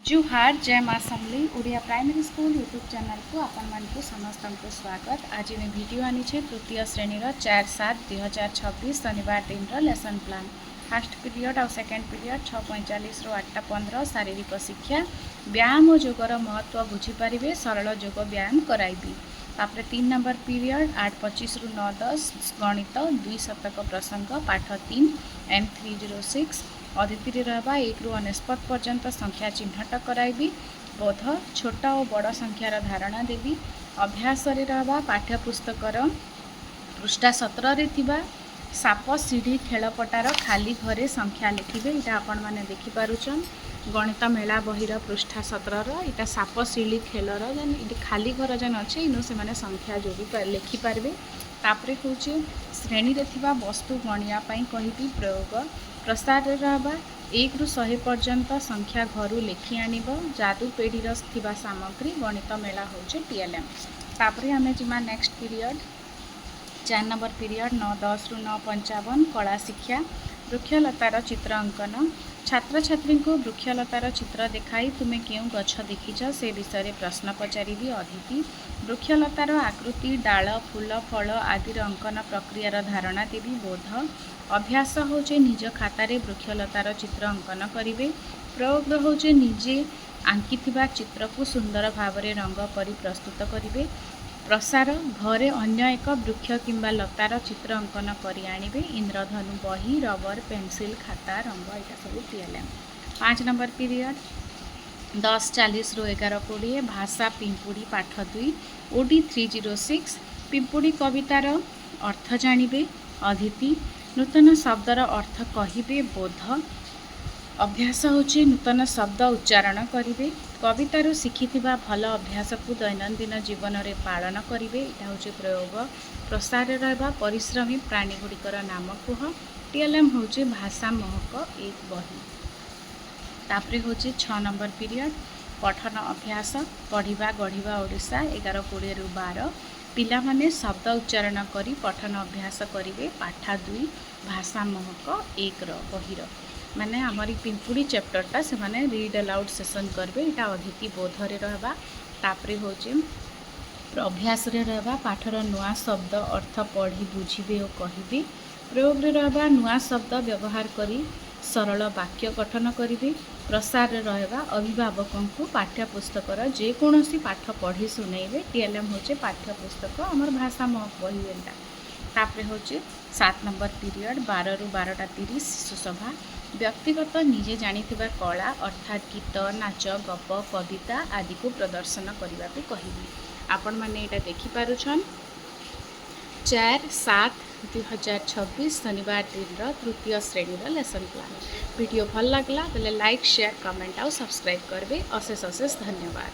जुहार जय माँ Samali Odia primary school YouTube channel को आपण मानक समस्त को स्वागत। आज मैं वीडियो आनी तृतीय श्रेणी 4/7/2026 शनिवार दिन लेसन प्लान फास्ट पीरियड और सेकेंड पीरियड 6:45 ରୁ 8:15 शारीरिक शिक्षा व्यायाम और योगर महत्व बुझीपारे सरल योग व्यायाम कराइबी। तापर 3 नंबर पीरियड 8:25 ରୁ 9:10 गणित 2 शतक प्रसंग पाठ 3 M306 अदिति रहा 1 ରୁ 49 पर्यंत संख्या चिन्हट कराइबी। बोध छोटा और बड़ संख्यार धारणा देवी। अभ्यास रहा पाठ्यपुस्तकर पृष्ठा 17 रे थिबा साप सीढ़ी खेलपटार खाली घरे संख्या लिखिबे। इटा आपण माने देखि पारुछन गणित मेला बहिर पृष्ठा 17 इटा साप सीढ़ी खेलर जेन इटी खाली घर जेन अच्छे इनो से माने संख्या जोड़ी लिखि पारबे। तापरे होचे श्रेणी रे थिबा वस्तु गणिया पई कहिबी प्रयोग। प्रसार रहा 1 ରୁ 100 पर्यंत संख्या घरू लिखि आनिब। जादू पेढ़ीर थिबा सामग्री गणित मेला होचे टीएलएम। तापरे आमे जिमा नेक्स्ट पीरियड 4 नंबर पीरियड 9:10 ରୁ 9:55 कला शिक्षा वृक्षलतार चित्र अंकन। छात्र छात्री को वृक्षलतार चित्र देखाई तुम्हें क्यों गछ देखिछ से विषय प्रश्न पचारि। अदिति वृक्षलतार आकृति डाल फूल फल आदि अंकन प्रक्रियार धारणा देवी। बोध अभ्यास होचे निज खातार वृक्षलतार चित्र अंकन करेंगे। प्रयोग होचे निजे आंकिथिबा चित्र को सुंदर भाव में रंग परि प्रस्तुत करेंगे। प्रसार घरे अन्य एक वृक्ष किंबा लतार चित्र अंकन करि आनिबे। इंद्रधनु बही रबर पेंसिल खाता रंग यहाँ सब टीएलएम। 5 नंबर पीरियड 10:40 ରୁ 11:20 भाषा पिंपुड़ी पाठ 2 ओडी 306 पिंपुड़ी कवितार अर्थ जानिबे। अदिति नूतन शब्दर अर्थ कहिबे। बोध अभ्यास होचे नूतन शब्द उच्चारण करेंगे। कवितार शिखिथिबा भल अभ्यास को दैनंदिन जीवन में पालन करेंगे। यहाँ हूँ प्रयोग। प्रसार रहा परिश्रमी प्राणी गुड़िकर नाम कुह। टीएलएम होचे भाषा महक एक बही। तापरे होचे 6 नंबर पीरियड पठन अभ्यास पढ़िबा गढ़िबा ओडिशा 11:20 ରୁ 12 पिला माने शब्द उच्चारण करी पठन अभ्यास करेंगे। पाठ 2 भाषा महक 1 बहिर माने हमारी पिंपुड़ी चैप्टरटा से माने रीड अलाउड सेशन करबे। इटा अदिति बोधरे रहबा। तापरे होचे अभ्यास रे रहबा पाठर नुआ शब्द अर्थ पढ़ी बुझिबे और कहिबे। प्रयोग रे रहबा नुआ शब्द व्यवहार करी सरल वाक्य गठन करेंगे। प्रसार रहबा अभिभावकों को पाठ्यपुस्तकर जेकोसी पाठ पढ़ी सुनेबे। टीएलएम होचे पाठ्यपुस्तक आमर भाषा महक बही एंटा। तापरे होचे 7 नंबर पीरियड 12 ରୁ 12:30 शिशु सभा व्यक्तिगत निजे जानिथिबा कला अर्थात गीत नाच गप कविता आदि को प्रदर्शन करने को कहिबी। आपण माने एटा देखि पारुछन 4/7/2026 शनिवार दिन तृतीय श्रेणी लेसन प्लान। वीडियो भल लगला बेले लाइक शेयर कमेंट और सब्सक्राइब करबे। अशेष अशेष धन्यवाद।